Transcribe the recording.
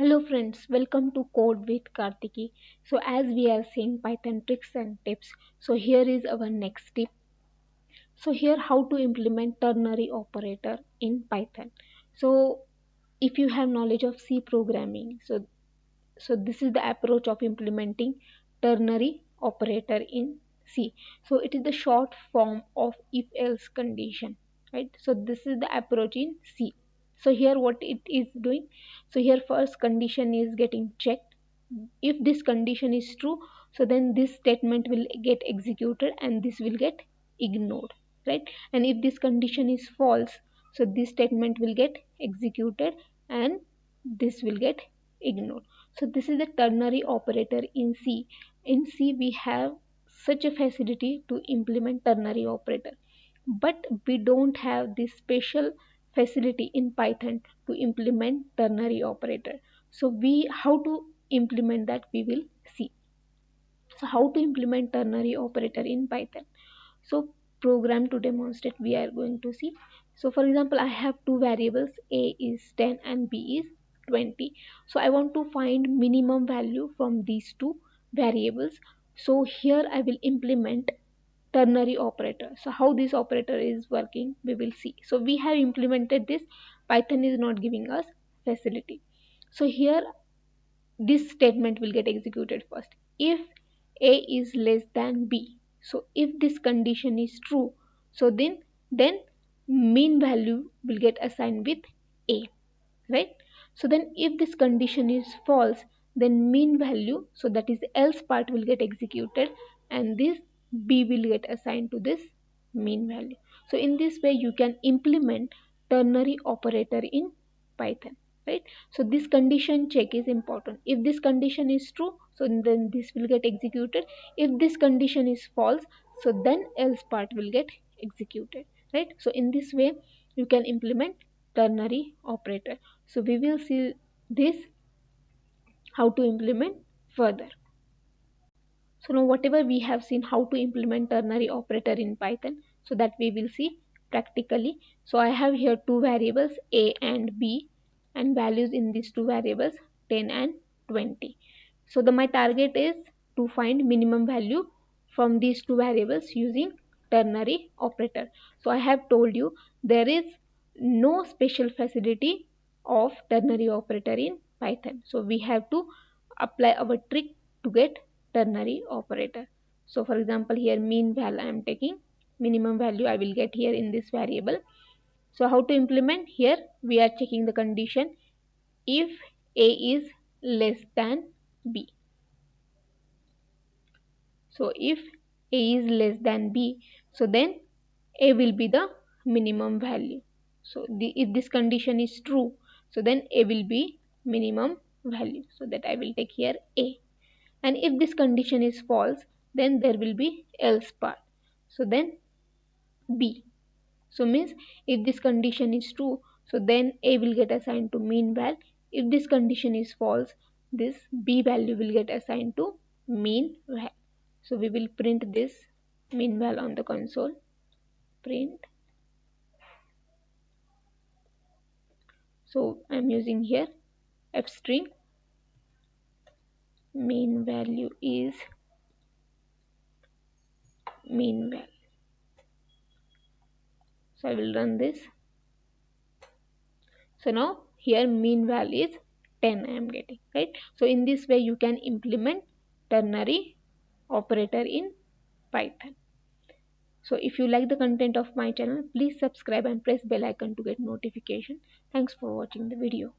Hello friends, welcome to Code with Kartiki. So as we are seeing Python tricks and tips, so here is our next tip. So here how to implement ternary operator in Python. So if you have knowledge of C programming, so this is the approach of implementing ternary operator in C. So it is the short form of if else condition, right? So this is the approach in C. So here what it is doing, so here first condition is getting checked. If this condition is true, so then this statement will get executed and this will get ignored, right? And if this condition is false, so this statement will get executed and this will get ignored. So this is the ternary operator in C. In C we have such a facility to implement ternary operator, but we don't have this special facility in Python to implement ternary operator. So we how to implement that we will see. So how to implement ternary operator in Python. So program to demonstrate we are going to see. So for example, I have two variables, a is 10 and b is 20. So I want to find minimum value from these two variables. So here I will implement ternary operator. So how this operator is working we will see. So we have implemented this, Python is not giving us facility. So here this statement will get executed first if a is less than b. So if this condition is true, so then mean value will get assigned with a, right? So then if this condition is false, then mean value, so that is else part, will get executed and this b will get assigned to this mean value. So in this way you can implement ternary operator in Python, right? So this condition check is important. If this condition is true, so then this will get executed. If this condition is false, so then else part will get executed, right? So in this way you can implement ternary operator. So we will see this how to implement further. So now whatever we have seen how to implement ternary operator in Python, so that we will see practically. So I have here two variables a and b and values in these two variables 10 and 20. So my target is to find minimum value from these two variables using ternary operator. So I have told you there is no special facility of ternary operator in Python. So we have to apply our trick to get ternary operator. So for example here mean val I am taking, minimum value I will get here in this variable. So how to implement? Here we are checking the condition if a is less than b. So if a is less than b, so then a will be the minimum value. So if this condition is true, so then a will be minimum value. So that I will take here a. And if this condition is false, then there will be else part. So then b. So means if this condition is true, so then a will get assigned to mean val. If this condition is false, this b value will get assigned to mean val. So we will print this mean val on the console. Print. So I am using here f string. Mean value is mean val. So I will run this. So now here mean val is 10 I am getting, right? So in this way you can implement ternary operator in Python. So if you like the content of my channel, please subscribe and press bell icon to get notification. Thanks for watching the video.